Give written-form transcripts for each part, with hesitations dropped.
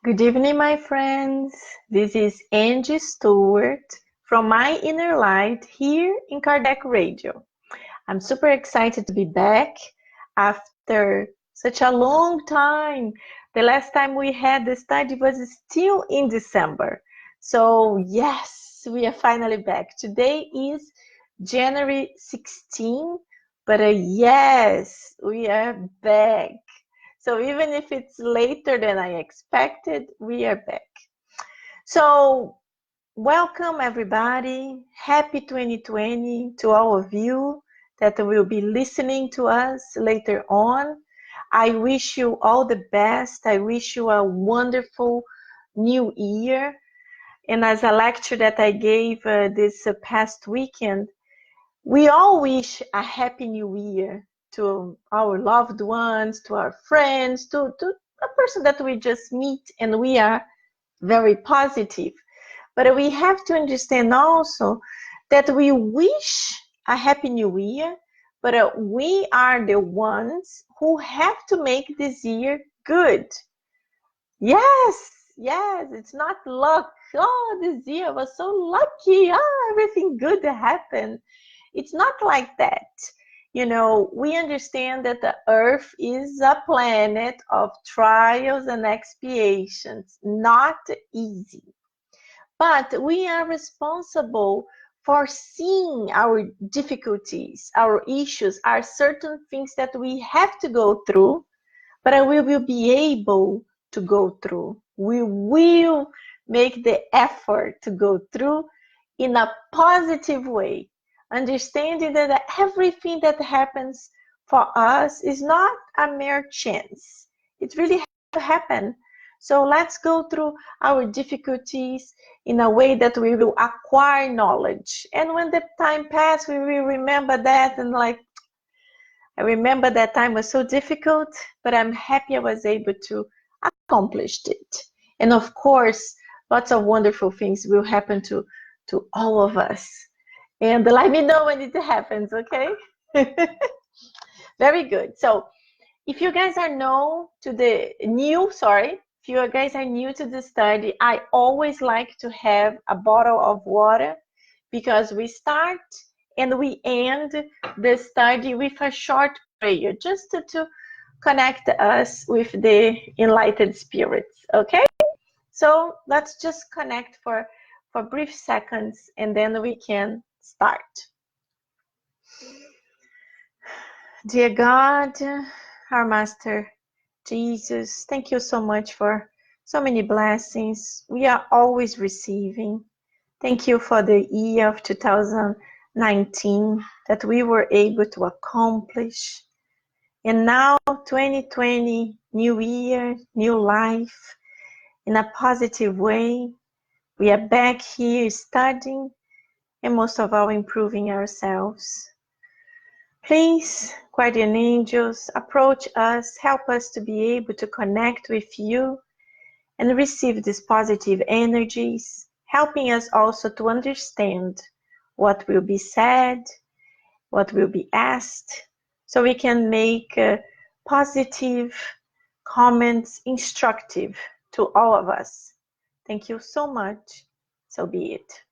Good evening, my friends. This is Angie Stewart from My Inner Light here in Kardec Radio. I'm super excited to be back after such a long time. The last time we had the study was still in December. So, yes, we are finally back. Today is January 16, but yes, we are back. So even if it's later than I expected, we are back. So welcome everybody. Happy 2020 to all of you that will be listening to us later on. I wish you all the best. I wish you a wonderful new year. And as a lecture that I gave this past weekend, we all wish a happy new year to our loved ones, to our friends, to a person that we just meet, and we are very positive. But we have to understand also that we wish a happy new year, but we are the ones who have to make this year good. Yes, yes, it's not luck. Oh, this year was so lucky. Oh, everything good happened. It's not like that. We understand that the earth is a planet of trials and expiations, not easy. But we are responsible for seeing our difficulties, our issues, are certain things that we have to go through, but we will be able to go through. We will make the effort to go through in a positive way, understanding that everything that happens for us is not a mere chance. It really has to happen. So let's go through our difficulties in a way that we will acquire knowledge. And when the time passes, we will remember that and I remember that time was so difficult, but I'm happy I was able to accomplish it. And of course, lots of wonderful things will happen to all of us. And let me know when it happens, okay? Very good. So if you guys are if you guys are new to the study, I always like to have a bottle of water because we start and we end the study with a short prayer just to connect us with the enlightened spirits, okay? So let's just connect for brief seconds and then we can start. Dear God, our Master Jesus, thank you so much for so many blessings we are always receiving. Thank you for the year of 2019 that we were able to accomplish. And now 2020, new year, new life, in a positive way. We are back here studying and most of all improving ourselves. Please, guardian angels, approach us, help us to be able to connect with you and receive these positive energies, helping us also to understand what will be said, what will be asked, so we can make positive comments, instructive to all of us. Thank you so much. So be it.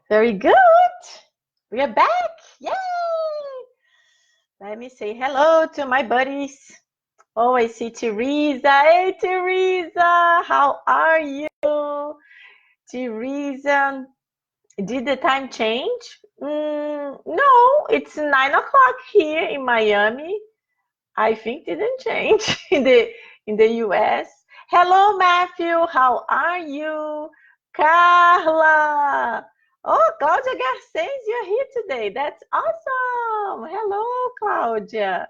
Very good. We are back. Yay! Let me say hello to my buddies. Oh, I see Teresa. Hey, Teresa. How are you? Teresa, did the time change? No, it's 9 o'clock here in Miami. I think it didn't change in the US. Hello, Matthew. How are you? Carla. Oh, Claudia Garcês, you're here today. That's awesome. Hello, Claudia.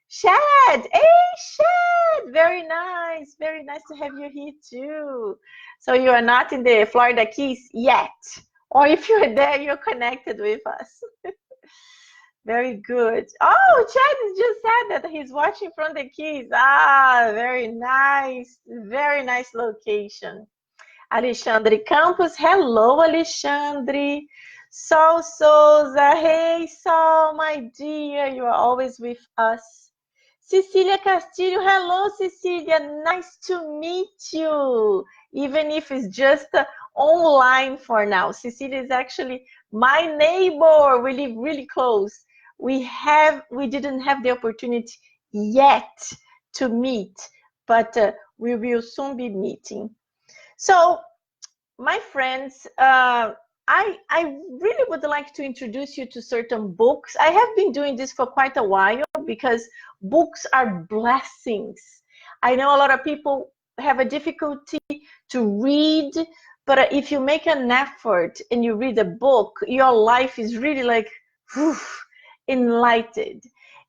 Shad. Hey, Shad. Very nice. Very nice to have you here too. So you are not in the Florida Keys yet. Or if you're there, you're connected with us. Very good. Oh, Chad just said that he's watching from the Keys. Ah, very nice. Very nice location. Alexandre Campos. Hello, Alexandre. Sol Souza. Hey, Sol, my dear. You are always with us. Cecilia Castillo. Hello, Cecilia. Nice to meet you. Even if it's just online for now. Cecilia is actually my neighbor. We live really close. We didn't have the opportunity yet to meet, but we will soon be meeting. So, my friends, I really would like to introduce you to certain books. I have been doing this for quite a while because books are blessings. I know a lot of people have a difficulty to read, but if you make an effort and you read a book, your life is really like whew, enlightened.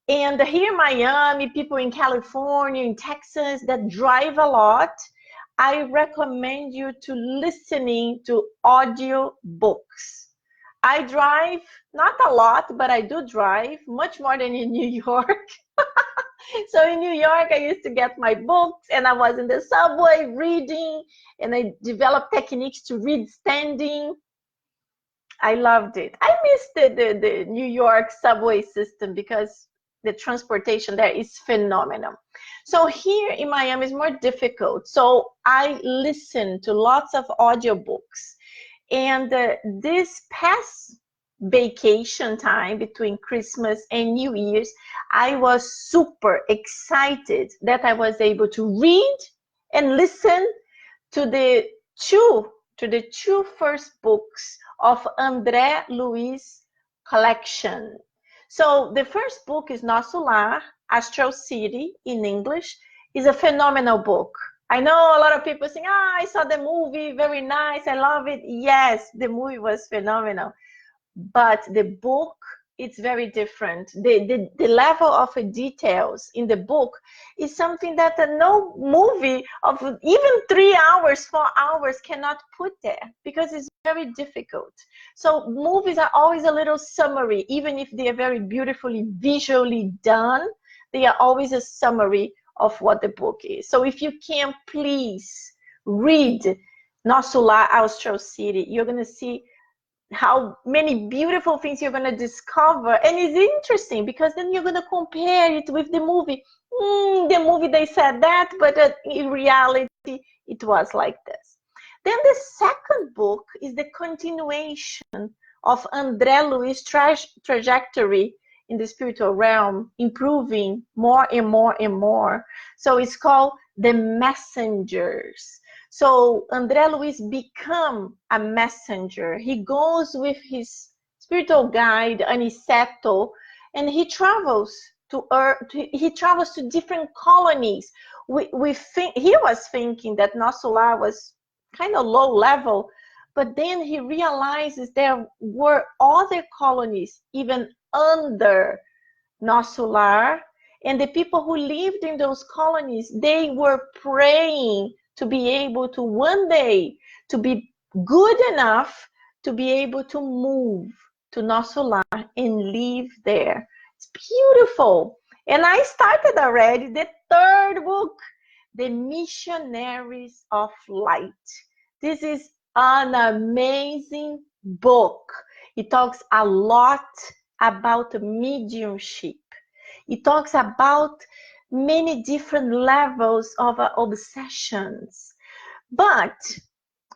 And here in Miami, people in California, in Texas that drive a lot, I recommend you to listening to audio books. I drive, not a lot, but I do drive, much more than in New York. So in New York, I used to get my books and I was in the subway reading, and I developed techniques to read standing. I loved it. I missed the New York subway system because the transportation there is phenomenal. So here in Miami is more difficult. So I listen to lots of audiobooks. And this past vacation time between Christmas and New Year's, I was super excited that I was able to read and listen to the two first books of André Luiz collection. So the first book is Nosso Lar, Astral City in English, is a phenomenal book. I know a lot of people saying, I saw the movie, very nice, I love it. Yes, the movie was phenomenal. But the book, it's very different. The level of details in the book is something that no movie of even 3 hours, 4 hours cannot put there because it's very difficult. So movies are always a little summary, even if they are very beautifully visually done, they are always a summary of what the book is. So if you can, please read Nosso Lar, Astral City. You're going to see how many beautiful things you're going to discover, and it's interesting because then you're going to compare it with the movie. The movie, they said that, but in reality it was like this. Then the second book is the continuation of André Luiz trajectory in the spiritual realm, improving more and more and more. So it's called The Messengers. So André Luiz become a messenger. He goes with his spiritual guide, Aniceto, and he travels to Earth. He travels to different colonies. We think he was thinking that Nosso Lar was kind of low level, but then he realizes there were other colonies even under Nosso Lar, and the people who lived in those colonies, they were praying to be able to one day to be good enough to be able to move to Nosso Lar and live there. It's beautiful. And I started already the third book, The Missionaries of Light. This is an amazing book. It talks a lot about mediumship. It talks about many different levels of obsessions. But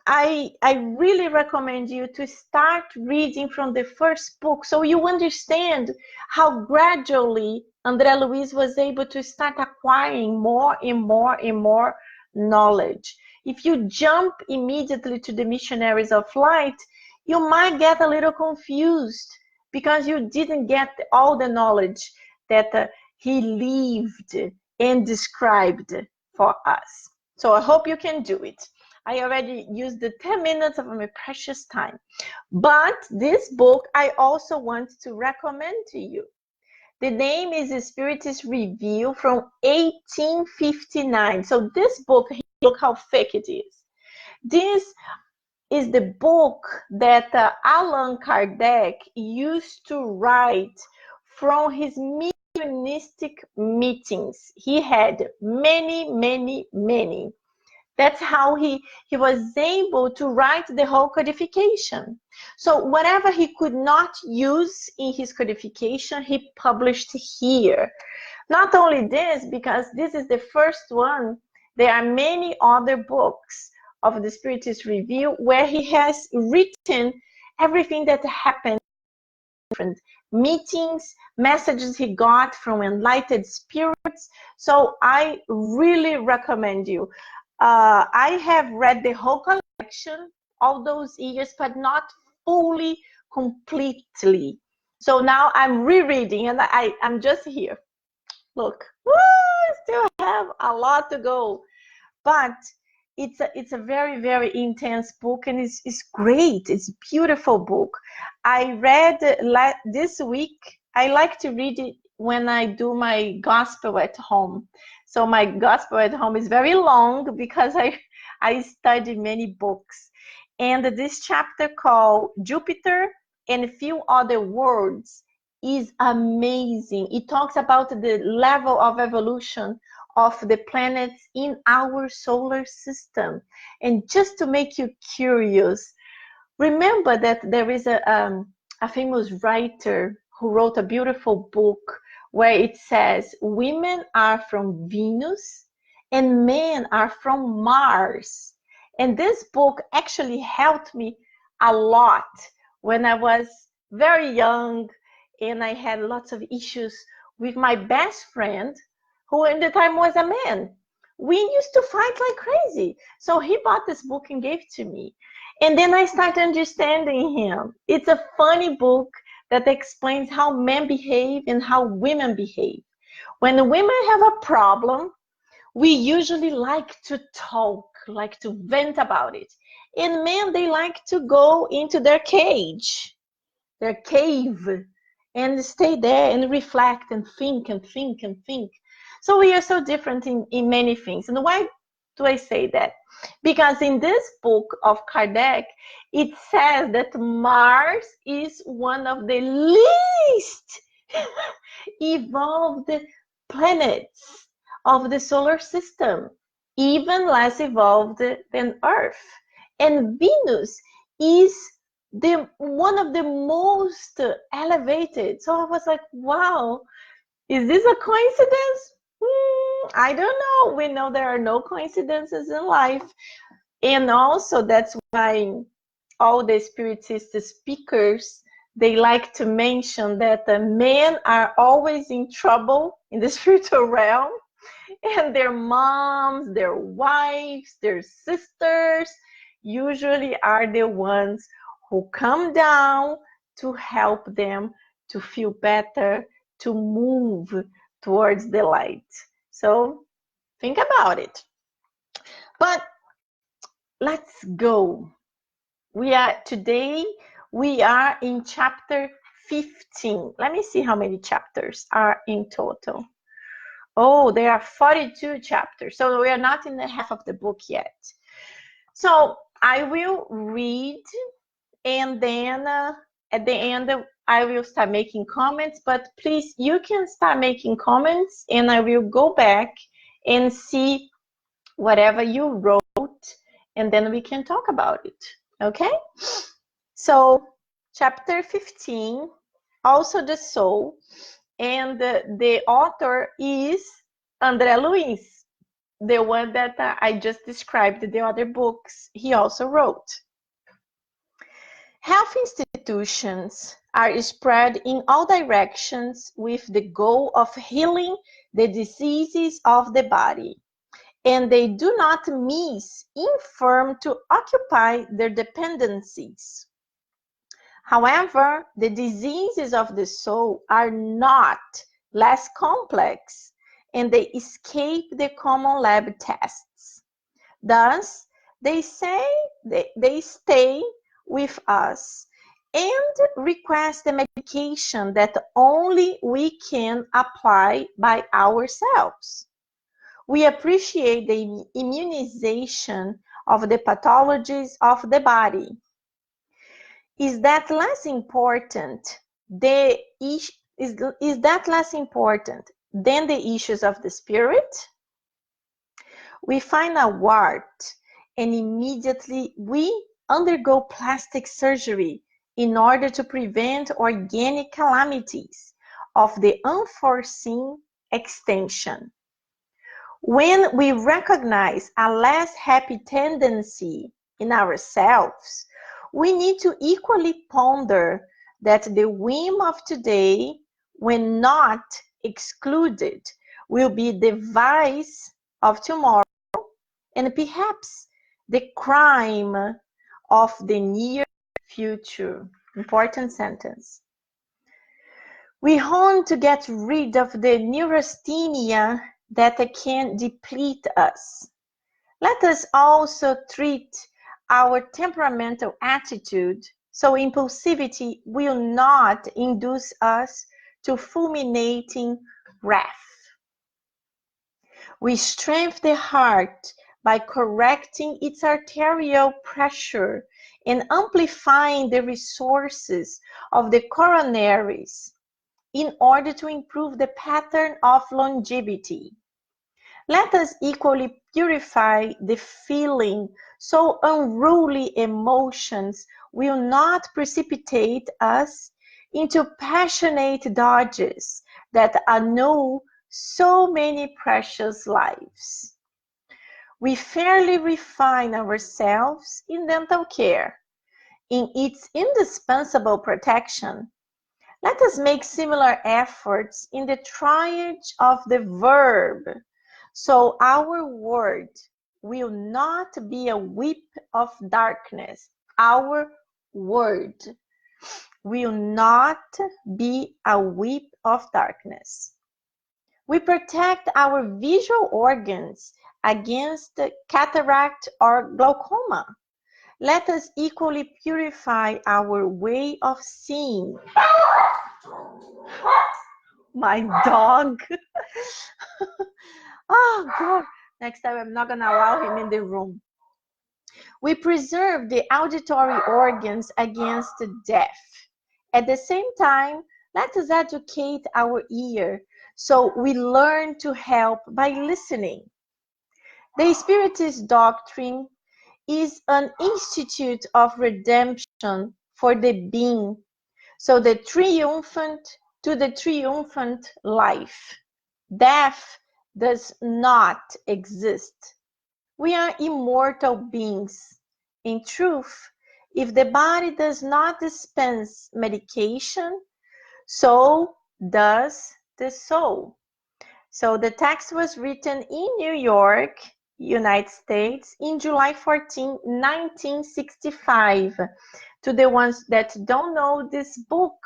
I really recommend you to start reading from the first book so you understand how gradually André Luiz was able to start acquiring more and more and more knowledge. If you jump immediately to the Missionaries of Light, you might get a little confused because you didn't get all the knowledge that he lived and described for us. So I hope you can do it. I already used the 10 minutes of my precious time. But this book I also want to recommend to you. The name is Spiritism Review from 1859. So this book, look how thick it is. This is the book that Allan Kardec used to write from his mediumistic meetings. He had many, many, many. That's how he was able to write the whole codification. So whatever he could not use in his codification, he published here. Not only this, because this is the first one, there are many other books of the Spiritist Review where he has written everything that happened, different meetings, messages he got from enlightened spirits. So I really recommend you. I have read the whole collection all those years, but not fully, completely. So now I'm rereading, and I'm just here. Look, woo, I still have a lot to go, but it's a very, very intense book, and it's great. It's a beautiful book. I read this week. I like to read it when I do my gospel at home. So my gospel at home is very long because I study many books. And this chapter called Jupiter and a Few Other Worlds is amazing. It talks about the level of evolution of the planets in our solar system. And just to make you curious, remember that there is a famous writer who wrote a beautiful book where it says women are from Venus and men are from Mars. And this book actually helped me a lot when I was very young and I had lots of issues with my best friend, who in the time was a man. We used to fight like crazy. So he bought this book and gave it to me. And then I started understanding him. It's a funny book that explains how men behave and how women behave. When the women have a problem, we usually like to talk, like to vent about it. And men, they like to go into their cage, their cave, and stay there and reflect and think and think and think. So we are so different in many things. And why do I say that? Because in this book of Kardec, it says that Mars is one of the least evolved planets of the solar system, even less evolved than Earth. And Venus is one of the most elevated. So I was like, wow, is this a coincidence? I don't know. We know there are no coincidences in life. And also that's why all the spiritist speakers, they like to mention that the men are always in trouble in the spiritual realm, and their moms, their wives, their sisters usually are the ones who come down to help them to feel better, to move towards the light. So think about it. But let's go. Today we are in chapter 15. Let me see how many chapters are in total. Oh, there are 42 chapters. So we are not in the half of the book yet. So I will read, and then at the end I will start making comments. But please, you can start making comments, and I will go back and see whatever you wrote, and then we can talk about it. Okay? So chapter 15, also the soul, and the author is André Luiz, the one that I just described, the other books he also wrote. Health institutions are spread in all directions with the goal of healing the diseases of the body, and they do not miss infirm to occupy their dependencies. However, the diseases of the soul are not less complex, and they escape the common lab tests. Thus, they stay with us and request the medication that only we can apply by ourselves. We appreciate the immunization of the pathologies of the body. Is that less important? Is that less important than the issues of the spirit? We find a wart, and immediately we undergo plastic surgery in order to prevent organic calamities of the unforeseen extension. When we recognize a less happy tendency in ourselves, we need to equally ponder that the whim of today, when not excluded, will be the vice of tomorrow and perhaps the crime of the near future. Important sentence. We want to get rid of the neurasthenia that can deplete us. Let us also treat our temperamental attitude so impulsivity will not induce us to fulminating wrath. We strengthen the heart by correcting its arterial pressure and amplifying the resources of the coronaries in order to improve the pattern of longevity. Let us equally purify the feeling so unruly emotions will not precipitate us into passionate dodges that annul so many precious lives. We fairly refine ourselves in dental care, in its indispensable protection. Let us make similar efforts in the triage of the verb, so our word will not be a whip of darkness. Our word will not be a whip of darkness. We protect our visual organs against cataract or glaucoma. Let us equally purify our way of seeing. My dog. Oh, God. Next time I'm not going to allow him in the room. We preserve the auditory organs against death. At the same time, let us educate our ear so we learn to help by listening. The Spiritist doctrine is an institute of redemption for the being, so the triumphant life. Death does not exist. We are immortal beings. In truth, if the body does not dispense medication, so does the soul. So the text was written in New York, United States, in July 14, 1965. To the ones that don't know, this book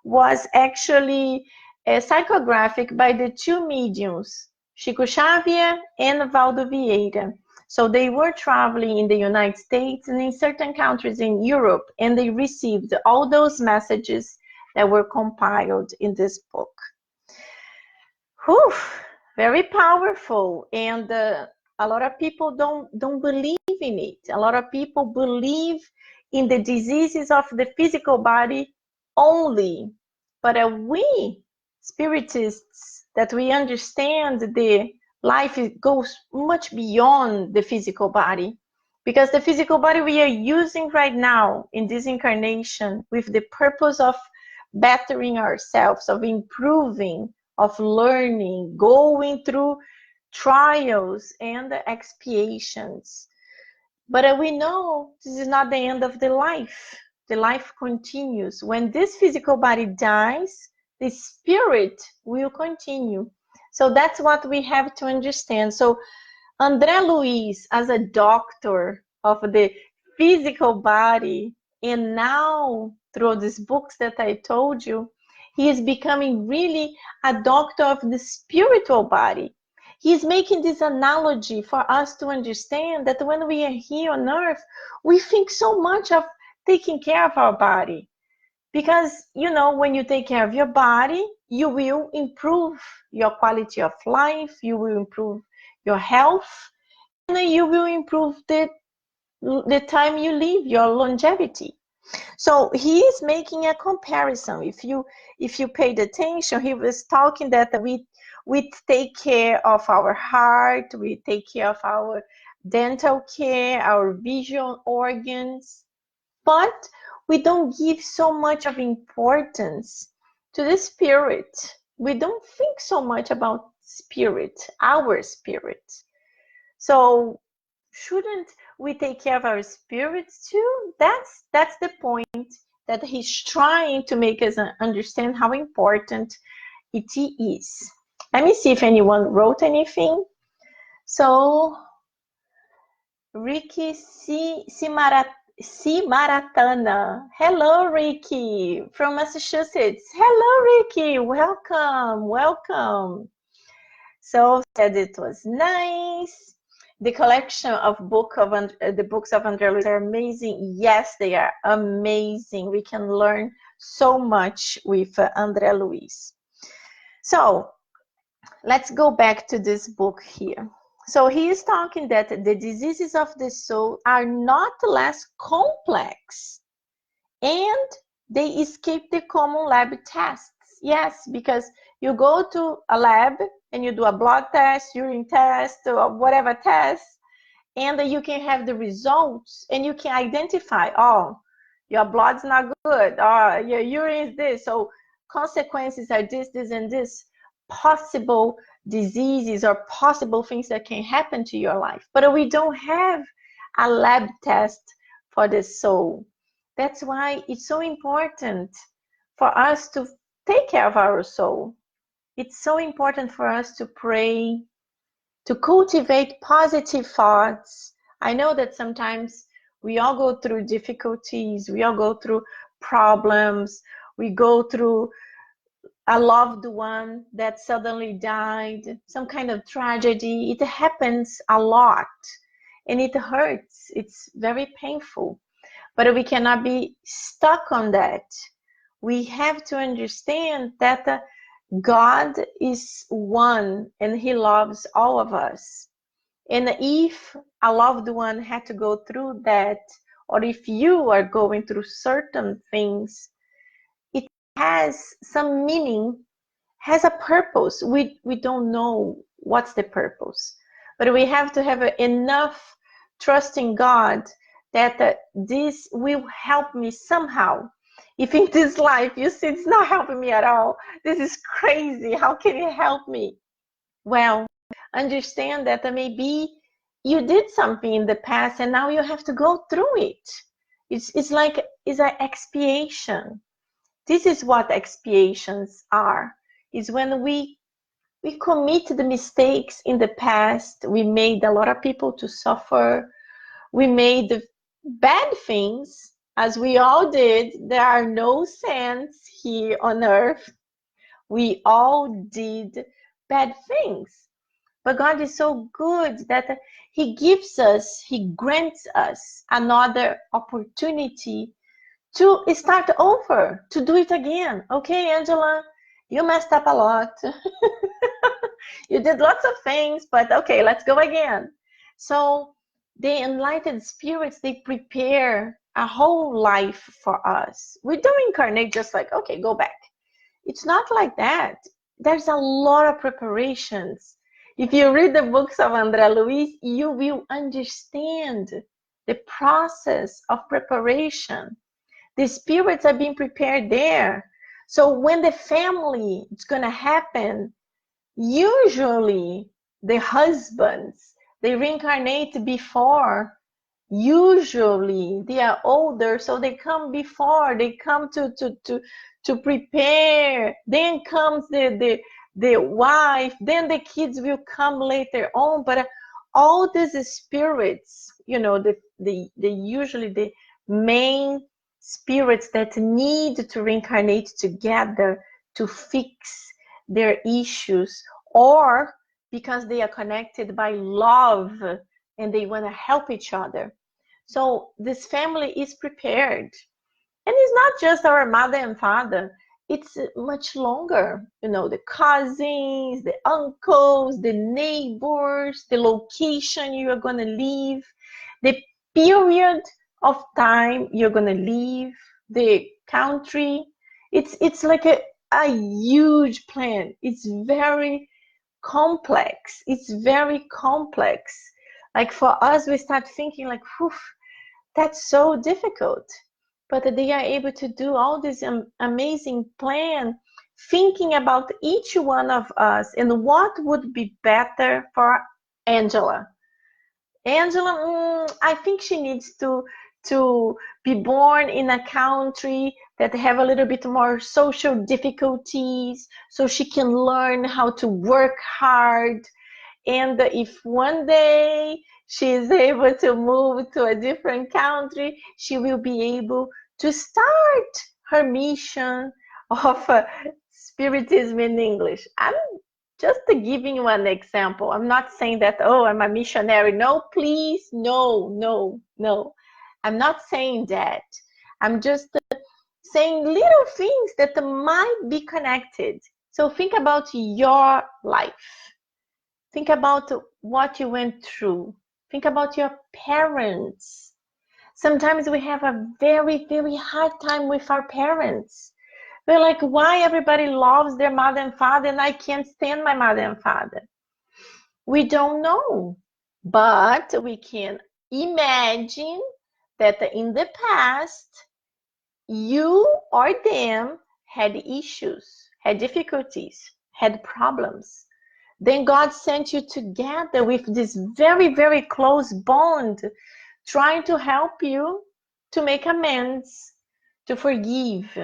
was actually psychographic by the two mediums, Chico Xavier and Valdo Vieira. So they were traveling in the United States and in certain countries in Europe, and they received all those messages that were compiled in this book. Whew, very powerful, and a lot of people don't believe in it. A lot of people believe in the diseases of the physical body only, but we spiritists, that we understand the life goes much beyond the physical body, because the physical body we are using right now in this incarnation with the purpose of bettering ourselves, of improving, of learning, going through trials and expiations. But we know this is not the end of the life. The life continues. When this physical body dies, the spirit will continue. So that's what we have to understand. So André Luiz, as a doctor of the physical body, and now through these books that I told you, he is becoming really a doctor of the spiritual body. He's making this analogy for us to understand that when we are here on earth, we think so much of taking care of our body. Because, you know, when you take care of your body, you will improve your quality of life, you will improve your health, and you will improve the time you live, your longevity. So he is making a comparison. If you paid attention, he was talking that we take care of our heart, we take care of our dental care, our visual organs, but we don't give so much of importance to the spirit. We don't think so much about spirit, our spirit. So shouldn't we take care of our spirits too? That's the point that he's trying to make us understand how important it is. Let me see if anyone wrote anything. So Ricky C. Maratana. Hello, Ricky, from Massachusetts. Hello, Ricky. Welcome, welcome. So said it was nice. The collection of the books of André Luiz are amazing. Yes, they are amazing. We can learn so much with André Luiz. So let's go back to this book here. So he is talking that the diseases of the soul are not less complex and they escape the common lab tests. Yes, because you go to a lab and you do a blood test, urine test, or whatever test, and you can have the results and you can identify, oh, your blood's not good, or your urine is this, so consequences are this, this, and this, possible diseases or possible things that can happen to your life. But we don't have a lab test for the soul. That's why it's so important for us to take care of our soul. It's so important for us to pray, to cultivate positive thoughts. I know that sometimes we all go through difficulties, we all go through problems, we go through a loved one that suddenly died, some kind of tragedy. It happens a lot and it hurts. It's very painful, but we cannot be stuck on that. We have to understand that God is one and he loves all of us. And if a loved one had to go through that, or if you are going through certain things, it has some meaning, has a purpose. We don't know what's the purpose, but we have to have enough trust in God that this will help me somehow. If in this life you see it's not helping me at all, this is crazy, how can it help me? Well, understand that maybe you did something in the past and now you have to go through it. It's like it's an expiation. This is what expiations are. Is when we commit the mistakes in the past. We made a lot of people to suffer. We made bad things, as we all did. There are no saints here on earth. We all did bad things. But God is so good that he gives us, he grants us another opportunity to start over, to do it again. Okay, Angela, you messed up a lot. You did lots of things, but okay, let's go again. So the enlightened spirits, they prepare a whole life for us. We don't incarnate just like, okay, go back. It's not like that. There's a lot of preparations. If you read the books of André Luiz, you will understand the process of preparation. The spirits are being prepared there. So when the family is going to happen, usually the husbands, they reincarnate before. Usually they are older, so they come before. They come to prepare. Then comes the wife. Then the kids will come later on. But all these spirits, you know, the usually the main spirits that need to reincarnate together to fix their issues, or because they are connected by love and they want to help each other. So this family is prepared. And it's not just our mother and father. It's much longer. You know, the cousins, the uncles, the neighbors, the location you are going to live, the period of time you're going to leave the country. It's like a huge plan. It's very complex. It's very complex. Like for us, we start thinking like, whew, that's so difficult. But they are able to do all this amazing plan thinking about each one of us and what would be better for Angela. Angela, I think she needs to be born in a country that have a little bit more social difficulties so she can learn how to work hard. And if one day she is able to move to a different country, she will be able to start her mission of Spiritism in English. I'm just giving you an example. I'm not saying that, oh, I'm a missionary. No, please, no, no, no. I'm not saying that. I'm just saying little things that might be connected. So think about your life. Think about what you went through. Think about your parents. Sometimes we have a very, very hard time with our parents. We're like, why everybody loves their mother and father and I can't stand my mother and father? We don't know, but we can imagine that in the past, you or them had issues, had difficulties, had problems. Then God sent you together with this very, very close bond, trying to help you to make amends, to forgive,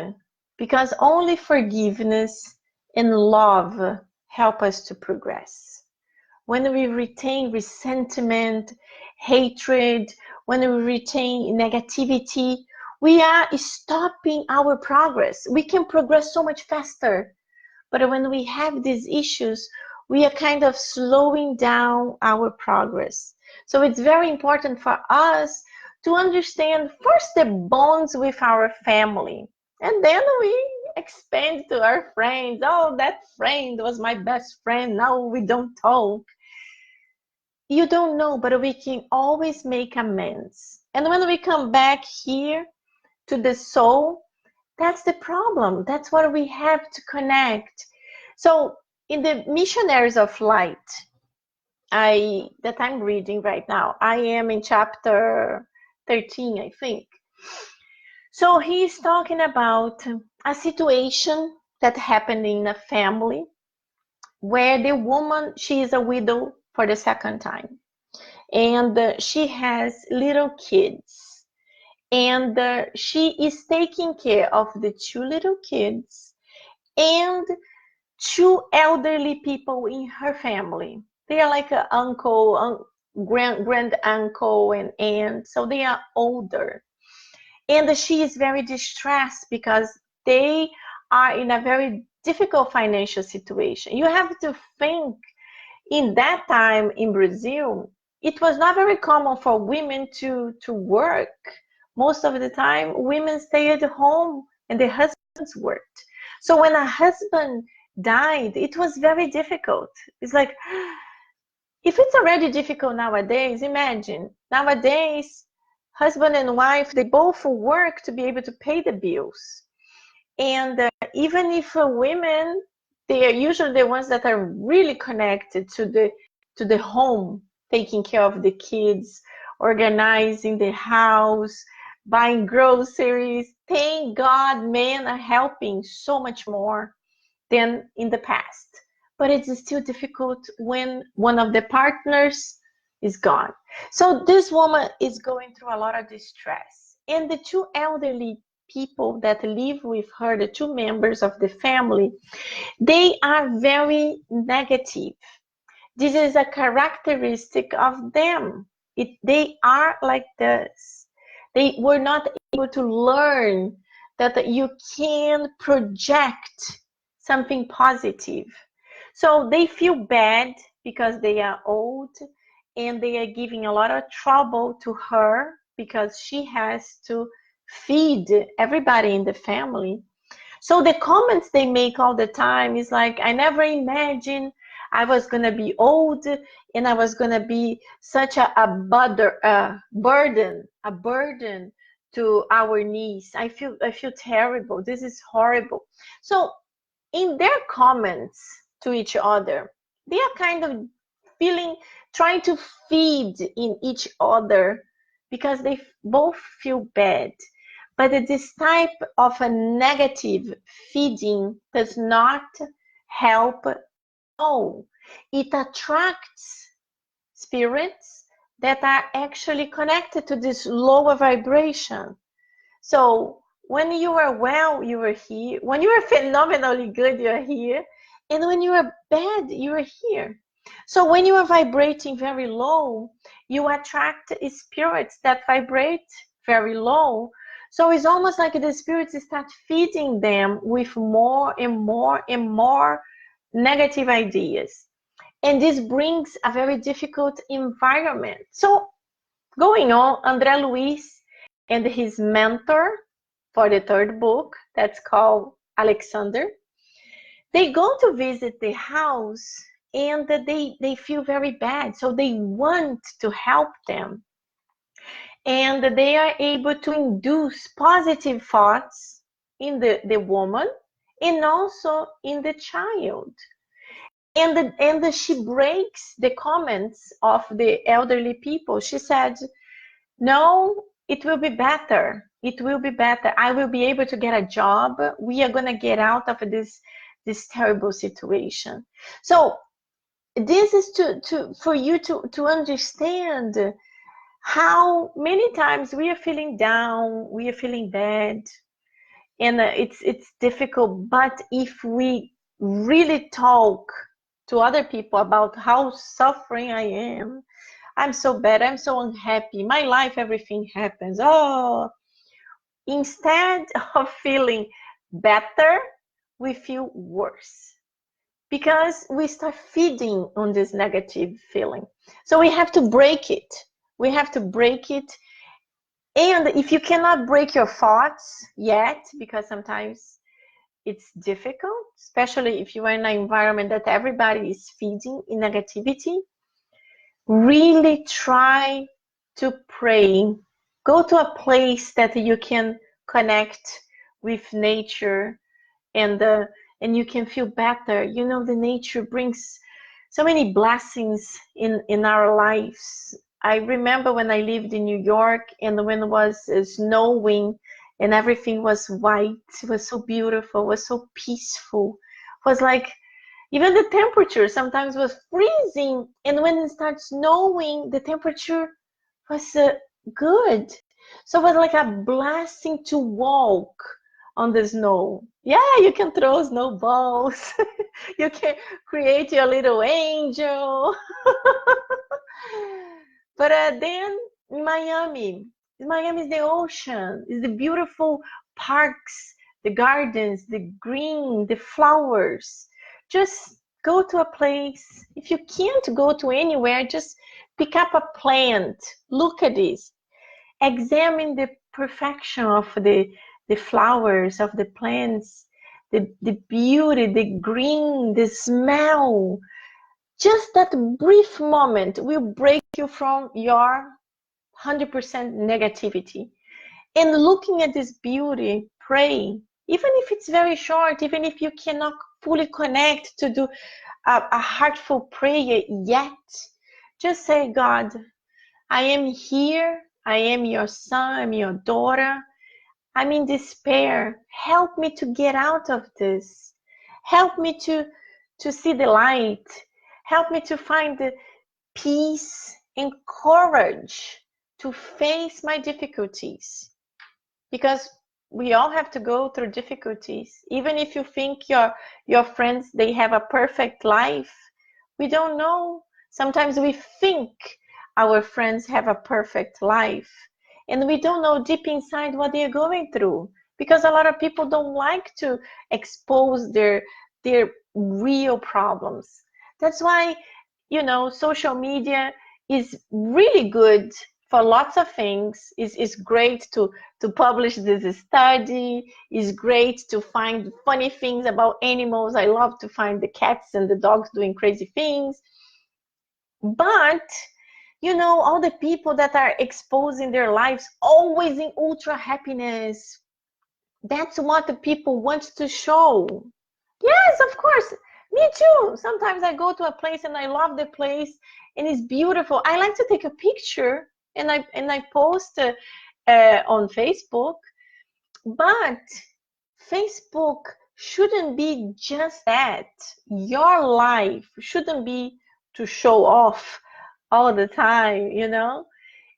because only forgiveness and love help us to progress. When we retain resentment, hatred, when we retain negativity, we are stopping our progress. We can progress so much faster. But when we have these issues, we are kind of slowing down our progress. So it's very important for us to understand first the bonds with our family. And then we expand to our friends. Oh, that friend was my best friend. Now we don't talk. You don't know, but we can always make amends. And when we come back here to the soul, that's the problem. That's what we have to connect. So in the Missionaries of Light, that I'm reading right now, I am in chapter 13, I think. So he's talking about a situation that happened in a family where the woman, she is a widow for the second time. And she has little kids. And she is taking care of the two little kids and two elderly people in her family. They are like an uncle, grand uncle and aunt, so they are older. And she is very distressed because they are in a very difficult financial situation. You have to think in that time in Brazil, it was not very common for women to work. Most of the time, women stayed at home and their husbands worked. So when a husband died, it was very difficult. It's like, if it's already difficult nowadays, imagine nowadays, husband and wife, they both work to be able to pay the bills. And even if women, they are usually the ones that are really connected to the home, taking care of the kids, organizing the house, buying groceries. Thank God men are helping so much more than in the past. But it's still difficult when one of the partners is gone. So this woman is going through a lot of distress. And the two elderly people that live with her, the two members of the family, they are very negative. This is a characteristic of them. They are like this. They were not able to learn that you can project something positive. So they feel bad because they are old and they are giving a lot of trouble to her because she has to feed everybody in the family. So the comments they make all the time is like, I never imagined I was going to be old and I was going to be such a burden to our niece. I feel terrible. This is horrible. So in their comments to each other, they are kind of trying to feed in each other because they both feel bad. But this type of a negative feeding does not help at all. It attracts spirits that are actually connected to this lower vibration. So when you are well, you are here. When you are phenomenally good, you are here. And when you are bad, you are here. So when you are vibrating very low, you attract spirits that vibrate very low. So it's almost like the spirits start feeding them with more and more and more negative ideas. And this brings a very difficult environment. So going on, André Luiz and his mentor for the third book, that's called Alexander, they go to visit the house and they feel very bad. So they want to help them. And they are able to induce positive thoughts in the woman and also in the child. And she breaks the comments of the elderly people. She said, no, it will be better. It will be better. I will be able to get a job. We are going to get out of this terrible situation. So this is for you to understand how many times we are feeling down, we are feeling bad, and it's difficult. But if we really talk to other people about how suffering I am, I'm so bad, I'm so unhappy, my life, everything happens. Oh, instead of feeling better, we feel worse because we start feeding on this negative feeling. So we have to break it. We have to break it. And if you cannot break your thoughts yet, because sometimes it's difficult, especially if you are in an environment that everybody is feeding in negativity, really try to pray. Go to a place that you can connect with nature and you can feel better. You know, the nature brings so many blessings in our lives. I remember when I lived in New York and when it was snowing and everything was white. It was so beautiful. It was so peaceful. It was like even the temperature sometimes was freezing, and when it started snowing, the temperature was good. So it was like a blessing to walk on the snow. Yeah, you can throw snowballs. You can create your little angel. But then in Miami is the ocean, is the beautiful parks, the gardens, the green, the flowers. Just go to a place. If you can't go to anywhere, just pick up a plant. Look at this. Examine the perfection of the flowers, of the plants, the beauty, the green, the smell. Just that brief moment will break you from your 100% negativity. And looking at this beauty, pray. Even if it's very short, even if you cannot fully connect to do a heartful prayer yet, just say, God, I am here. I am your son. I'm your daughter. I'm in despair. Help me to get out of this. Help me to see the light. Help me to find the peace and courage to face my difficulties. Because we all have to go through difficulties. Even if you think your friends, they have a perfect life, we don't know. Sometimes we think our friends have a perfect life, and we don't know deep inside what they're going through, because a lot of people don't like to expose their real problems. That's why, social media is really good for lots of things. It's great to publish this study. It's great to find funny things about animals. I love to find the cats and the dogs doing crazy things. But all the people that are exposing their lives always in ultra happiness, that's what the people want to show. Yes, of course. Me too. Sometimes I go to a place and I love the place and it's beautiful. I like to take a picture and I post on Facebook. But Facebook shouldn't be just that. Your life shouldn't be to show off all the time,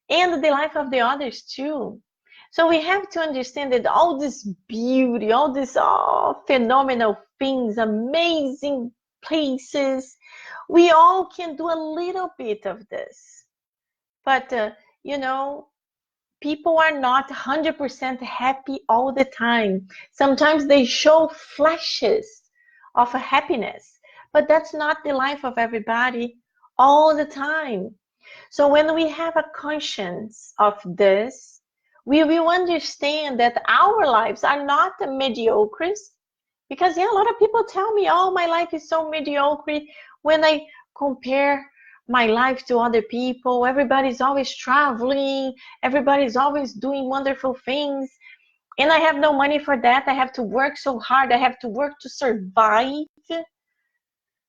and the life of the others too. So we have to understand that all this beauty, all these phenomenal things, amazing places, we all can do a little bit of this. But, people are not 100% happy all the time. Sometimes they show flashes of a happiness, but that's not the life of everybody all the time. So when we have a conscience of this, we will understand that our lives are not mediocre. Because yeah, a lot of people tell me, oh, my life is so mediocre. When I compare my life to other people, everybody's always traveling, everybody's always doing wonderful things, and I have no money for that. I have to work so hard. I have to work to survive.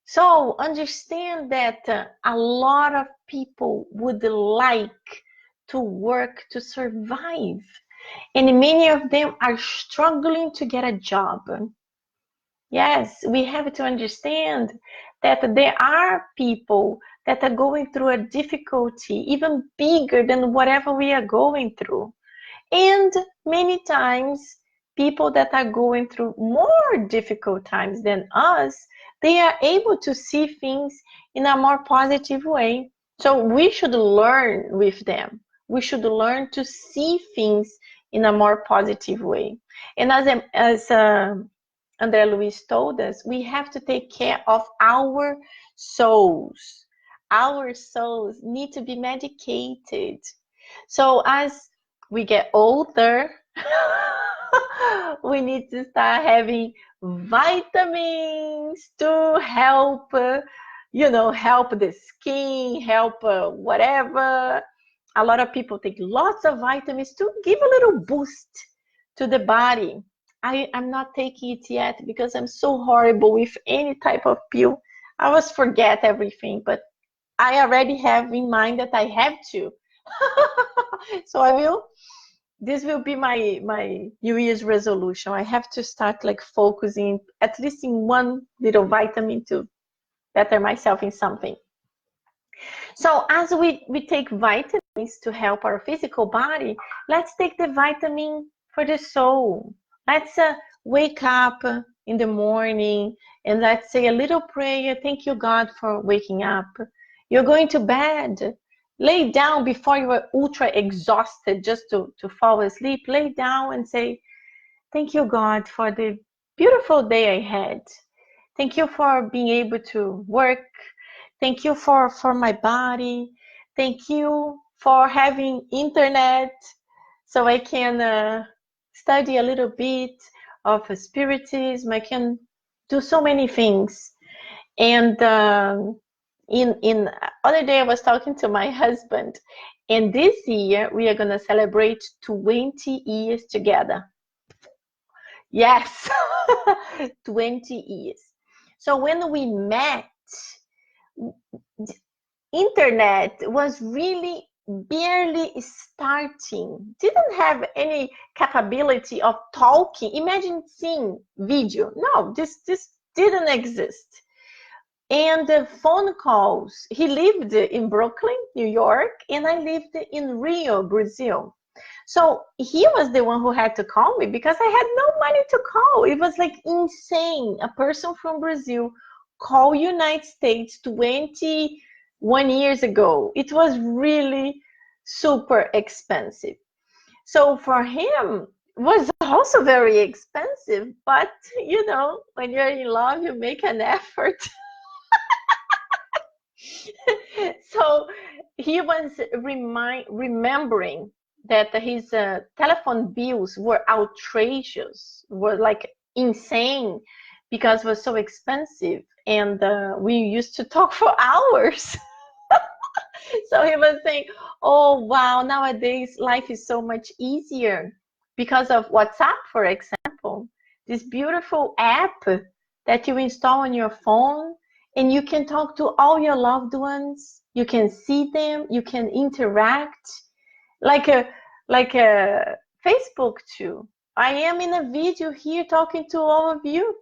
So understand that a lot of people would like to work to survive, and many of them are struggling to get a job. Yes, we have to understand that there are people that are going through a difficulty even bigger than whatever we are going through. And many times, people that are going through more difficult times than us, they are able to see things in a more positive way. So we should learn with them. We should learn to see things in a more positive way. And as André Luiz told us, we have to take care of our souls. Our souls need to be medicated. So as we get older, we need to start having vitamins to help, help the skin, help whatever. A lot of people take lots of vitamins to give a little boost to the body. I'm not taking it yet because I'm so horrible with any type of pill. I always forget everything, but I already have in mind that I have to. So this will be my New Year's resolution. I have to start like focusing at least in one little vitamin to better myself in something. So as we take vitamins to help our physical body, let's take the vitamin for the soul. Let's wake up in the morning and let's say a little prayer. Thank you, God, for waking up. You're going to bed. Lay down before you are ultra exhausted just to fall asleep. Lay down and say, thank you, God, for the beautiful day I had. Thank you for being able to work. Thank you for my body. Thank you for having internet so I can study a little bit of Spiritism. I can do so many things. And in other day I was talking to my husband, and this year we are going to celebrate 20 years together. Yes, 20 years. So when we met, internet was really barely starting, didn't have any capability of talking. Imagine seeing video. No, this didn't exist. And the phone calls, he lived in Brooklyn, New York, and I lived in Rio, Brazil. So he was the one who had to call me because I had no money to call. It was like insane. A person from Brazil call United States 21 years ago. It was really super expensive. So for him, it was also very expensive. But, when you're in love, you make an effort. So he was remembering that his telephone bills were outrageous, were like insane because it was so expensive. And we used to talk for hours. So he was saying, oh, wow, nowadays life is so much easier because of WhatsApp, for example, this beautiful app that you install on your phone, and you can talk to all your loved ones. You can see them. You can interact like a Facebook too. I am in a video here talking to all of you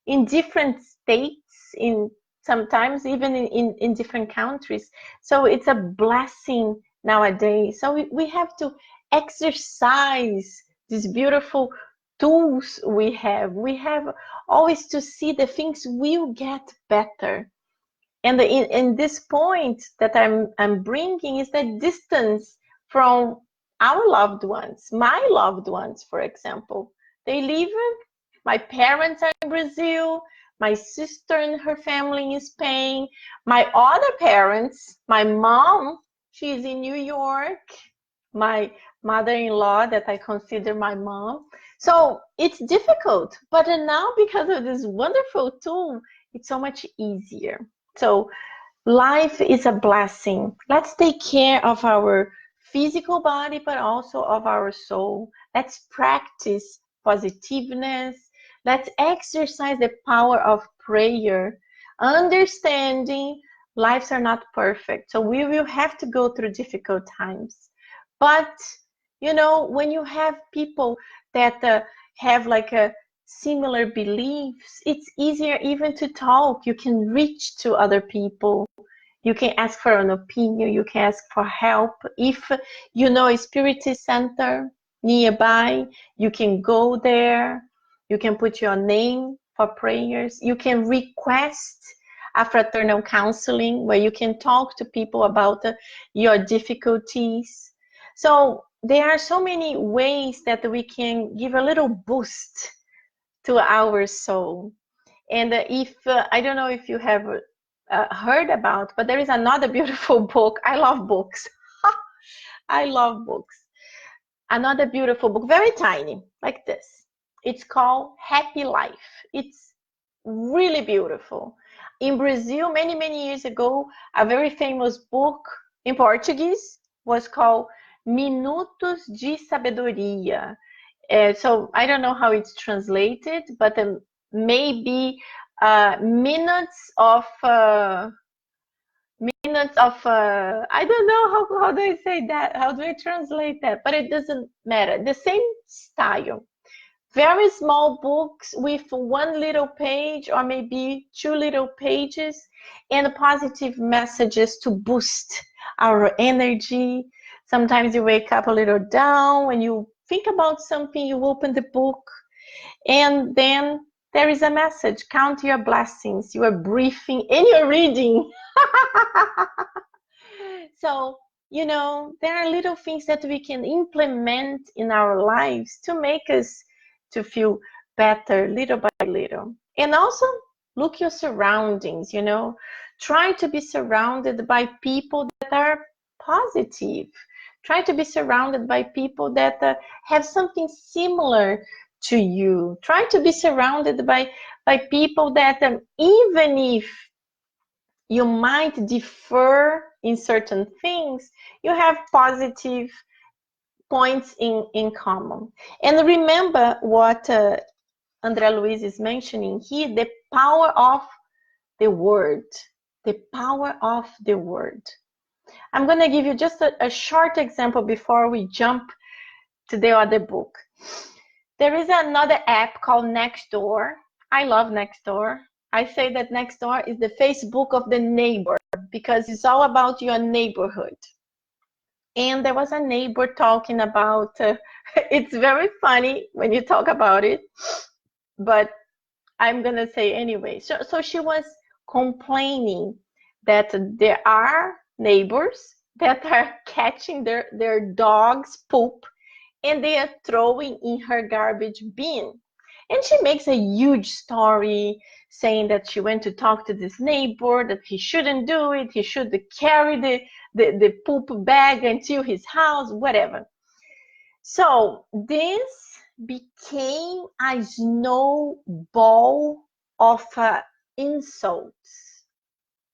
in different states, in sometimes even in different countries. So it's a blessing nowadays. So we have to exercise these beautiful tools we have. We have always to see the things will get better. And in this point that I'm bringing is that distance from our loved ones, my loved ones, for example. They live, my parents are in Brazil, my sister and her family in Spain, my other parents, my mom, she's in New York, my mother-in-law that I consider my mom. So it's difficult, but now because of this wonderful tool, it's so much easier. So life is a blessing. Let's take care of our physical body, but also of our soul. Let's practice positiveness. Let's exercise the power of prayer, understanding lives are not perfect. So we will have to go through difficult times. But, you know, when you have people that have like a similar beliefs, it's easier even to talk. You can reach to other people. You can ask for an opinion. You can ask for help. If you know a Spiritist center nearby, you can go there. You can put your name for prayers. You can request a fraternal counseling where you can talk to people about your difficulties. So there are so many ways that we can give a little boost to our soul. And if I don't know if you have heard about, but there is another beautiful book. I love books. I love books. Another beautiful book, very tiny, like this. It's called Happy Life. It's really beautiful. In Brazil, many, many years ago, a very famous book in Portuguese was called Minutos de Sabedoria. So I don't know how it's translated, but maybe minutes of I don't know how do I say that, how do I translate that, but it doesn't matter. The same style, very small books with one little page or maybe two little pages and positive messages to boost our energy. Sometimes you wake up a little down when you think about something, you open the book and then there is a message. Count your blessings. You are breathing and you're reading. So, you know, there are little things that we can implement in our lives to make us to feel better little by little. And also look your surroundings, you know. Try to be surrounded by people that are positive. Try to be surrounded by people that have something similar to you. Try to be surrounded by people that even if you might differ in certain things, you have positive points in common. And remember what André Luiz is mentioning here, the power of the word. The power of the word. I'm going to give you just a short example before we jump to the other book. There is another app called Nextdoor. I love Nextdoor. I say that Nextdoor is the Facebook of the neighbor because it's all about your neighborhood. And there was a neighbor talking about, it's very funny when you talk about it, but I'm going to say anyway. So she was complaining that there are neighbors that are catching their dog's poop and they are throwing in her garbage bin. And she makes a huge story saying that she went to talk to this neighbor, that he shouldn't do it, he should carry the poop bag until his house, whatever. So this became a snowball of insults.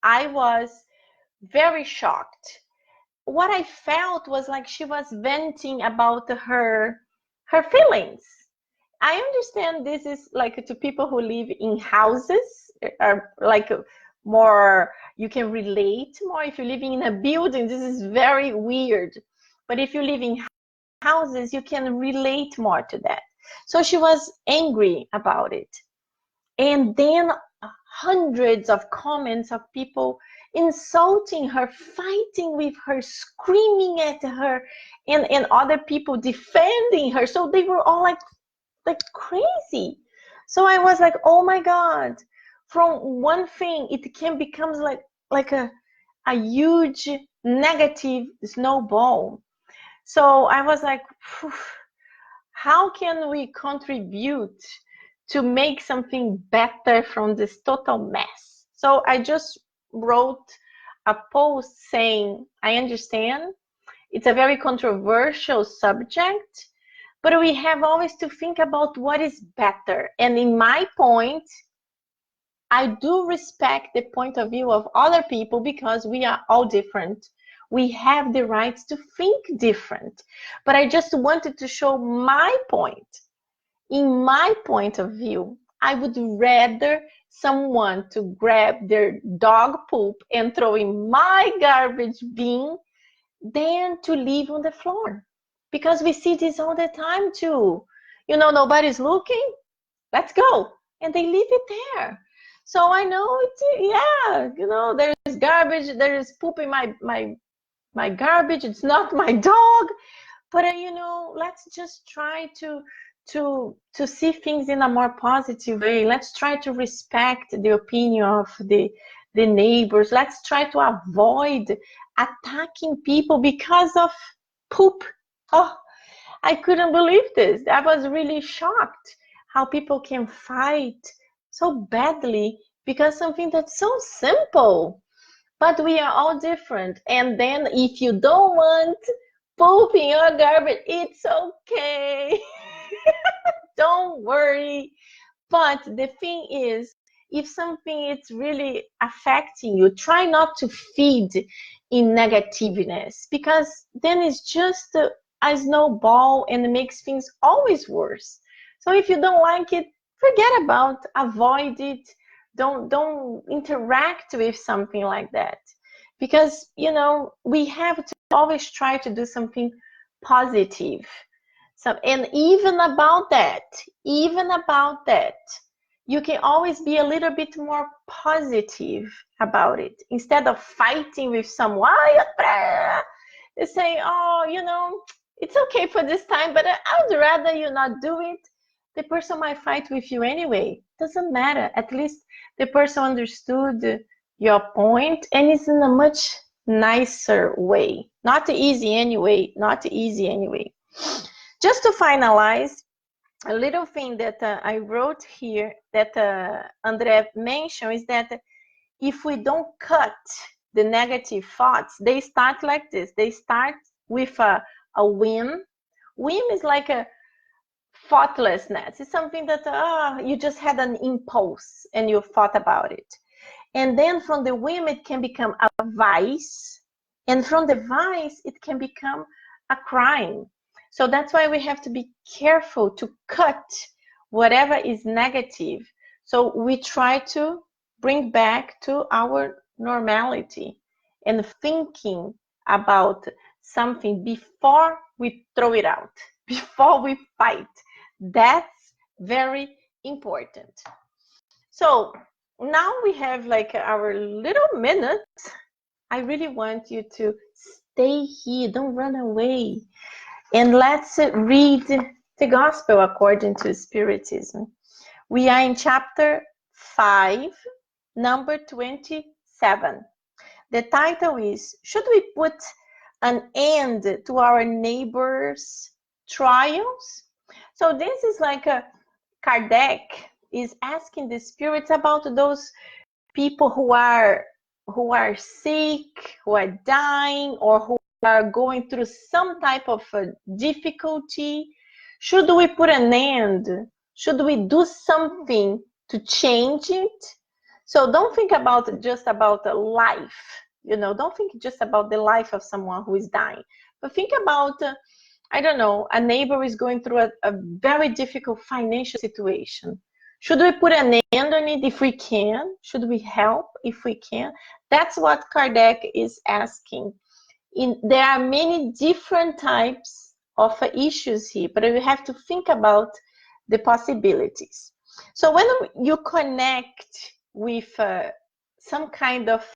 I was very shocked. What I felt was like she was venting about her feelings. I understand this is like to people who live in houses, are like more, you can relate more. If you're living in a building, this is very weird. But if you live in houses, you can relate more to that. So she was angry about it. And then hundreds of comments of people insulting her, fighting with her, screaming at her, and other people defending her. So they were all like crazy. So I was like, oh my God, from one thing it can become like a huge negative snowball. So I was like, phew, how can we contribute to make something better from this total mess? So I just wrote a post saying, I understand it's a very controversial subject, but we have always to think about what is better. And in my point, I do respect the point of view of other people because we are all different. We have the rights to think different. But I just wanted to show my point. In my point of view, I would rather someone to grab their dog poop and throw in my garbage bin than to leave on the floor. Because we see this all the time too. Nobody's looking, let's go. And they leave it there. So I know it's, yeah, there's garbage, there is poop in my garbage. It's not my dog. But let's just try to see things in a more positive way. Let's try to respect the opinion of the neighbors. Let's try to avoid attacking people because of poop. Oh, I couldn't believe this. I was really shocked how people can fight so badly because something that's so simple. But we are all different. And then if you don't want poop in your garbage, it's okay. Don't worry. But the thing is, if something is really affecting you, try not to feed in negativeness, because then it's just a snowball and it makes things always worse. So if you don't like it, forget about, avoid it. Don't interact with something like that, because we have to always try to do something positive. So, and even about that, you can always be a little bit more positive about it. Instead of fighting with someone, you say, oh, it's okay for this time, but I'd rather you not do it. The person might fight with you anyway. Doesn't matter. At least the person understood your point, and it's in a much nicer way. Not easy anyway. Just to finalize, a little thing that I wrote here that André mentioned is that if we don't cut the negative thoughts, they start like this. They start with a whim. Whim is like a thoughtlessness. It's something that you just had an impulse and you thought about it. And then from the whim, it can become a vice. And from the vice, it can become a crime. So that's why we have to be careful to cut whatever is negative. So we try to bring back to our normality and thinking about something before we throw it out, before we fight. That's very important. So now we have like our little minute. I really want you to stay here, don't run away. And let's read the Gospel according to Spiritism. We are in chapter 5, number 27. The title is, Should we put an end to our neighbors' trials? So this is like Kardec is asking the spirits about those people who are sick, who are dying, or who are going through some type of difficulty. Should we put an end? Should we do something to change it? So don't think just about life. Don't think just about the life of someone who is dying, but think about I don't know, a neighbor is going through a very difficult financial situation. Should we put an end on it if we can? Should we help if we can? That's what Kardec is asking. There are many different types of issues here, but we have to think about the possibilities. So when you connect with some kind of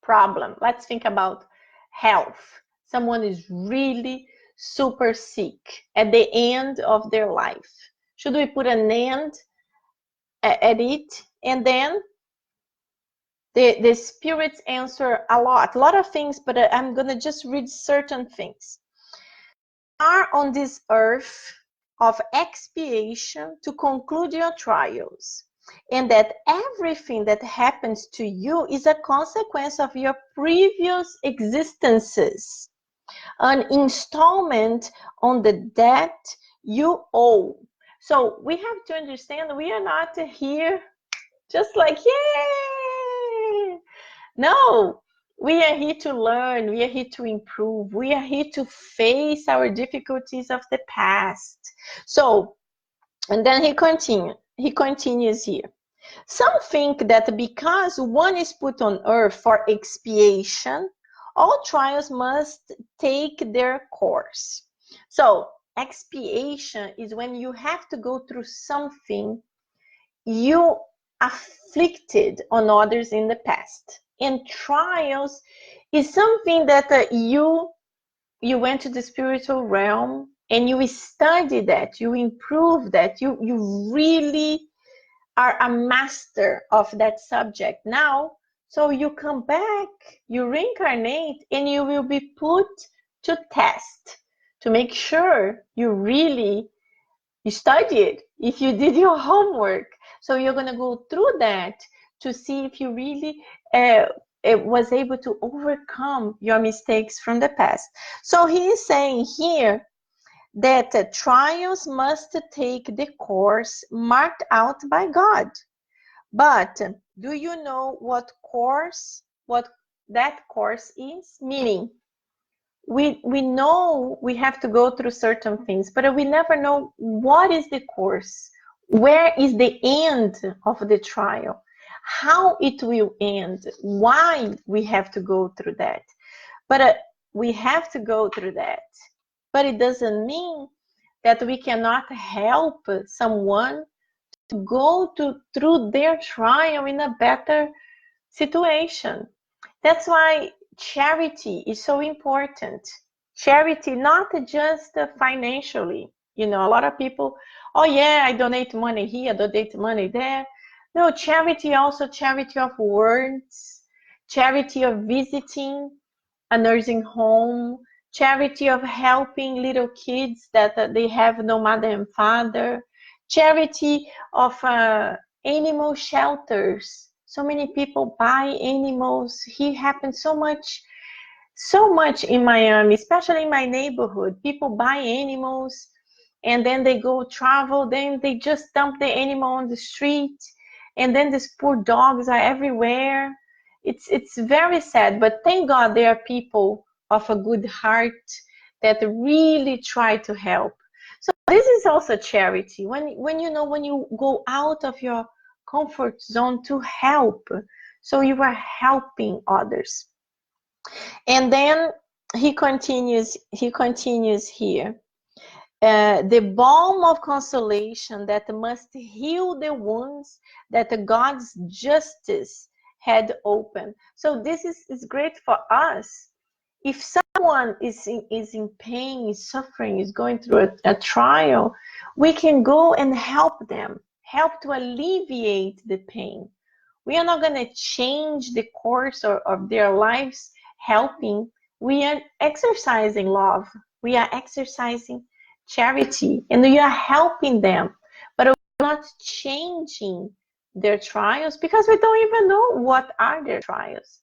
problem, let's think about health. Someone is really super sick at the end of their life. Should we put an end at it? And then the spirits answer a lot of things, but I'm going to just read certain things. You are on this earth of expiation to conclude your trials, and that everything that happens to you is a consequence of your previous existences, an installment on the debt you owe. So we have to understand we are not here just like, yay! No, we are here to learn, we are here to improve, we are here to face our difficulties of the past. So, and then he continues here. Some think that because one is put on earth for expiation, all trials must take their course. So, expiation is when you have to go through something you afflicted on others in the past. And trials is something that you went to the spiritual realm and you study that, you improve that, you really are a master of that subject now. So you come back, you reincarnate, and you will be put to test to make sure you really studied, if you did your homework. So you're going to go through that to see if you really was able to overcome your mistakes from the past. So he is saying here that trials must take the course marked out by God. But do you know what that course is? Meaning, we know we have to go through certain things, but we never know what is the course, where is the end of the trial, how it will end, why we have to go through that. But we have to go through that. But it doesn't mean that we cannot help someone to go through their trial in a better situation. That's why charity is so important. Charity, not just financially. You know, a lot of people, oh yeah, I donate money here, I donate money there. No, charity also charity of words, charity of visiting a nursing home, charity of helping little kids that they have no mother and father, charity of animal shelters. So many people buy animals. Here happens so much in Miami, especially in my neighborhood. People buy animals and then they go travel, then they just dump the animal on the street, and then these poor dogs are everywhere. It's very sad, but thank God there are people of a good heart that really try to help. So this is also charity. When you go out of your comfort zone to help, so you are helping others. And then he continues here. The balm of consolation that must heal the wounds that God's justice had opened. So this is great for us. If someone is in pain, is suffering, is going through a trial, we can go and help them, help to alleviate the pain. We are not going to change the course of their lives helping. We are exercising love. We are exercising charity, and we are helping them. But we're not changing their trials because we don't even know what are their trials.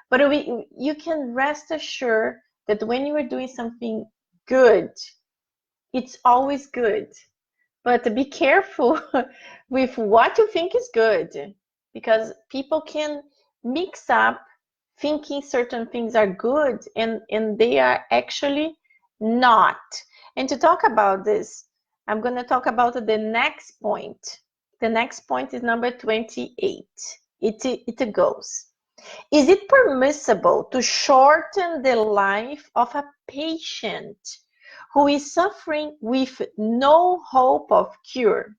But you can rest assured that when you are doing something good, it's always good. But be careful with what you think is good, because people can mix up thinking certain things are good and they are actually not. And to talk about this, I'm going to talk about the next point. The next point is number 28. It goes. Is it permissible to shorten the life of a patient who is suffering with no hope of cure.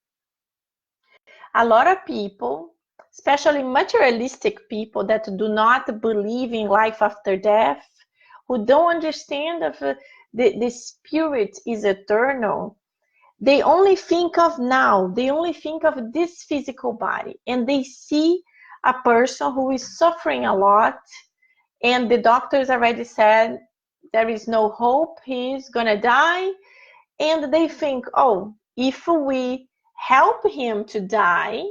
A lot of people, especially materialistic people that do not believe in life after death, who don't understand of the spirit is eternal, they only think of now, they only think of this physical body, and they see a person who is suffering a lot, and the doctors already said there is no hope, he's gonna die, and they think, oh, if we help him to die,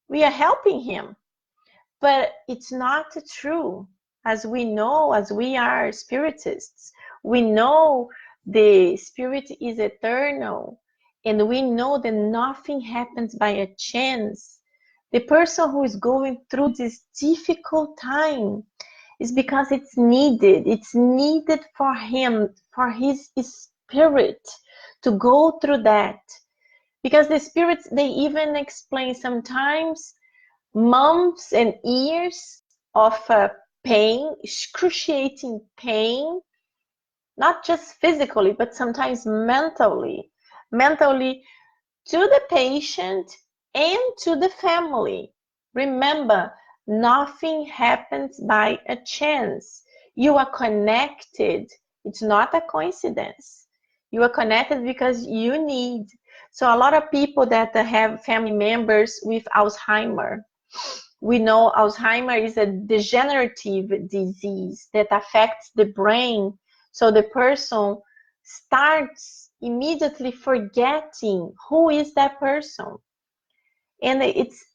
we are helping him. But it's not true. As we know, as we are spiritists, we know the spirit is eternal, and we know that nothing happens by a chance. The person who is going through this difficult time is because it's needed. It's needed for him, for his spirit to go through that. Because the spirits, they even explain sometimes months and years of pain, excruciating pain, not just physically, but sometimes mentally to the patient and to the family. Remember, nothing happens by a chance. You are connected. It's not a coincidence. You are connected because you need. So a lot of people that have family members with Alzheimer, we know Alzheimer is a degenerative disease that affects the brain. So the person starts immediately forgetting who is that person. And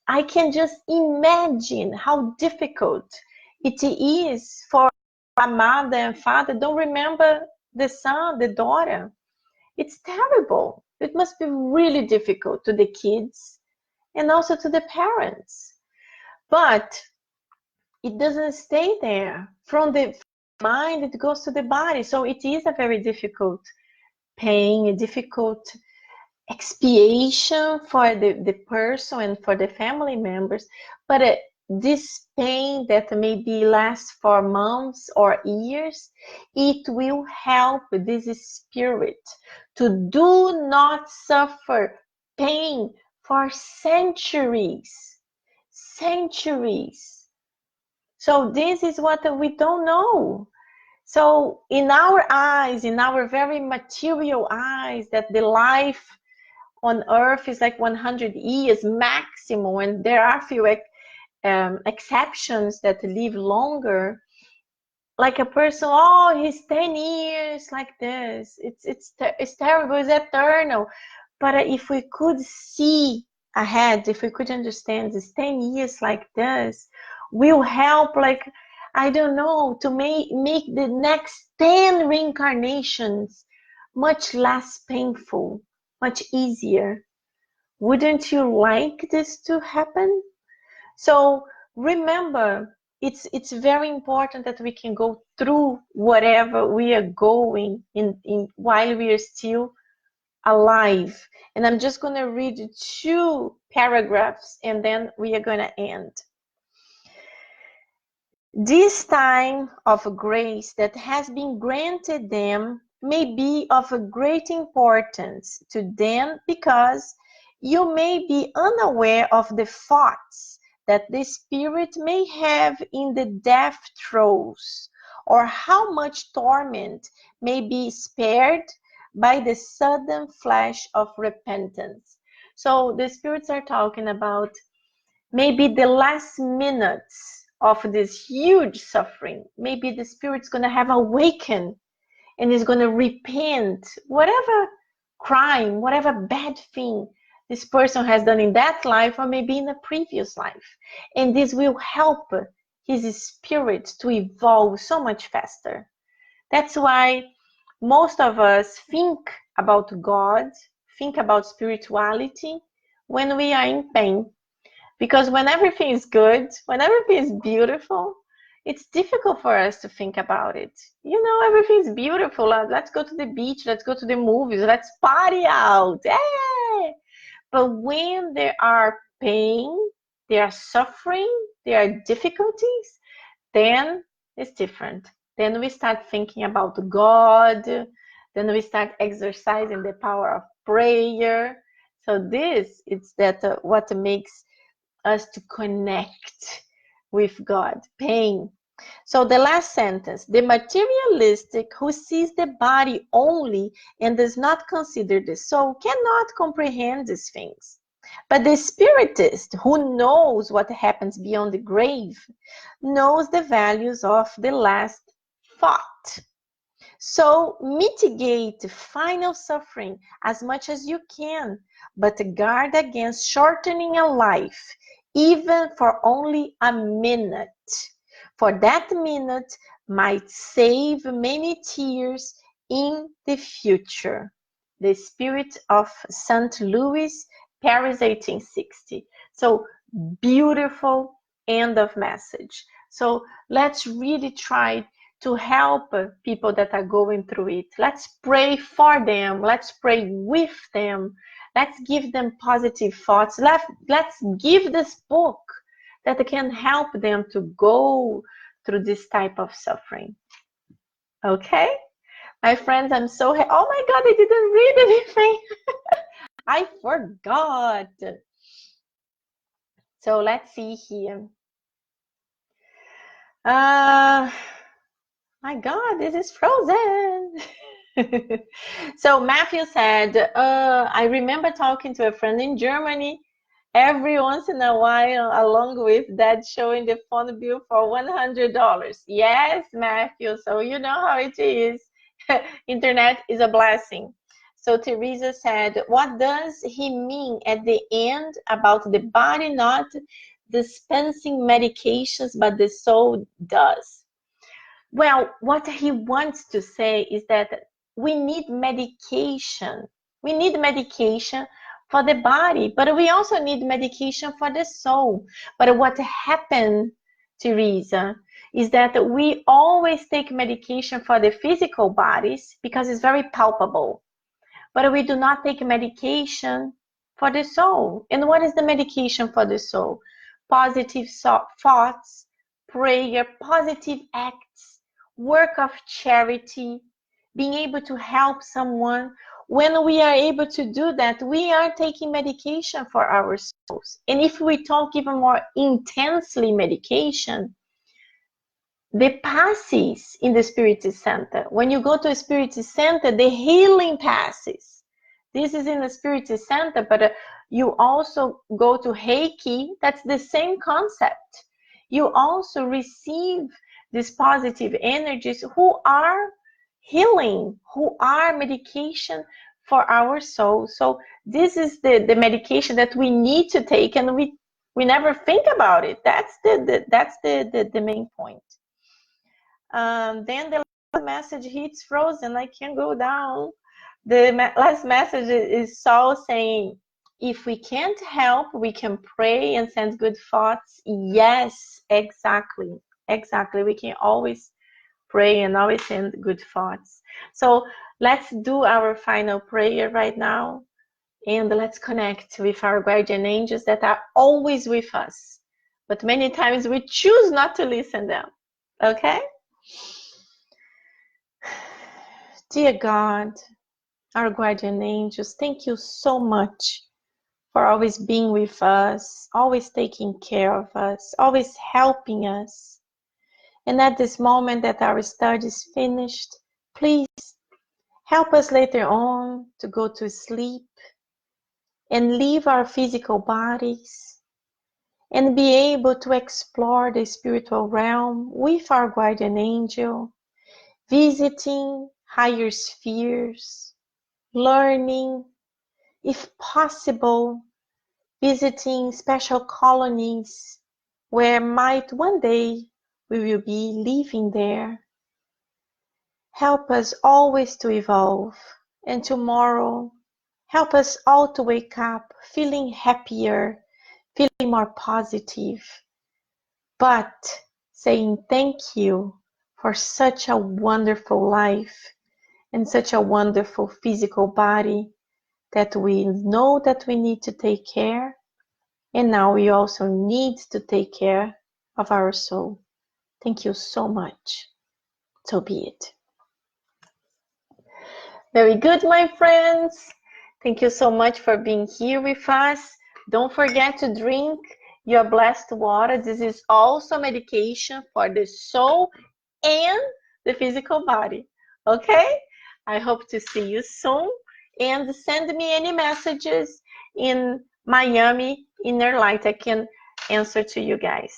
I can just imagine how difficult it is for a mother and father don't remember the son, the daughter. It's terrible. It must be really difficult to the kids and also to the parents. But it doesn't stay there. From the mind, it goes to the body. So it is a very difficult pain, a difficult expiation for the person and for the family members. But this pain that maybe lasts for months or years, it will help this spirit to do not suffer pain for centuries. Centuries. So this is what we don't know. So in our eyes, in our very material eyes, that the life on earth is like 100 years maximum, and there are few exceptions that live longer. Like a person, oh, he's 10 years like this. It's terrible, it's eternal. But if we could see ahead, if we could understand this 10 years like this, will help, like, I don't know, to make the next 10 reincarnations much less painful, much easier. Wouldn't you like this to happen? So remember, it's very important that we can go through whatever we are going in while we are still alive. And I'm just going to read 2 paragraphs and then we are going to end. This time of grace that has been granted them may be of a great importance to them because you may be unaware of the thoughts that the spirit may have in the death throes, or how much torment may be spared by the sudden flash of repentance. So the spirits are talking about maybe the last minutes of this huge suffering. Maybe the spirit's going to have awakened and is going to repent whatever crime, whatever bad thing this person has done in that life or maybe in a previous life. And this will help his spirit to evolve so much faster. That's why most of us think about God, think about spirituality when we are in pain. Because when everything is good, when everything is beautiful, it's difficult for us to think about it. You know, everything is beautiful. Let's go to the beach. Let's go to the movies. Let's party out. Hey! But when there are pain, there are suffering, there are difficulties, then it's different. Then we start thinking about God. Then we start exercising the power of prayer. So this, it's that what makes us to connect with God. Pain. So the last sentence, the materialistic who sees the body only and does not consider the soul cannot comprehend these things. But the spiritist who knows what happens beyond the grave knows the values of the last thought. So mitigate final suffering as much as you can, but guard against shortening a life, even for only a minute. For that minute might save many tears in the future. The Spirit of St. Louis, Paris, 1860. So beautiful end of message. So let's really try to help people that are going through it. Let's pray for them. Let's pray with them. Let's give them positive thoughts. Let's give this book that can help them to go through this type of suffering. Okay? My friends, I'm so happy. Oh my God, I didn't read anything. I forgot. So let's see here. My God, this is frozen. So Matthew said, I remember talking to a friend in Germany every once in a while, along with that showing the phone bill for $100. Yes, Matthew, so you know how it is. Internet is a blessing. So Teresa said, what does he mean at the end about the body not dispensing medications, but the soul does? Well, what he wants to say is that we need medication. We need medication for the body, but we also need medication for the soul. But what happened, Teresa, is that we always take medication for the physical bodies because it's very palpable. But we do not take medication for the soul. And what is the medication for the soul? Positive thoughts, prayer, positive acts, work of charity, being able to help someone. When we are able to do that, we are taking medication for our souls. And if we talk even more intensely medication, the passes in the Spiritist Center. When you go to a Spiritist Center, the healing passes. This is in the Spiritist Center, but you also go to Reiki. That's the same concept. You also receive these positive energies who are healing, who are medication for our soul. So this is the medication that we need to take, and we never think about it. That's the main point. Then the last message hits frozen. I can't go down. The last message is Saul saying, if we can't help, we can pray and send good thoughts. Yes, exactly. Exactly. We can always pray and always send good thoughts. So let's do our final prayer right now. And let's connect with our guardian angels that are always with us. But many times we choose not to listen to them. Okay? Dear God, our guardian angels, thank you so much for always being with us, always taking care of us, always helping us. And at this moment that our study is finished, please help us later on to go to sleep and leave our physical bodies and be able to explore the spiritual realm with our guardian angel, visiting higher spheres, learning, if possible, visiting special colonies where might one day we will be living there. Help us always to evolve, and tomorrow help us all to wake up feeling happier, feeling more positive, but saying thank you for such a wonderful life and such a wonderful physical body that we know that we need to take care, and now we also need to take care of our soul. Thank you so much. So be it. Very good, my friends. Thank you so much for being here with us. Don't forget to drink your blessed water. This is also medication for the soul and the physical body. Okay? I hope to see you soon. And send me any messages in Miami Inner Light. I can answer to you guys.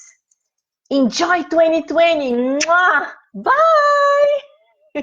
Enjoy 2020. Mwah! Bye!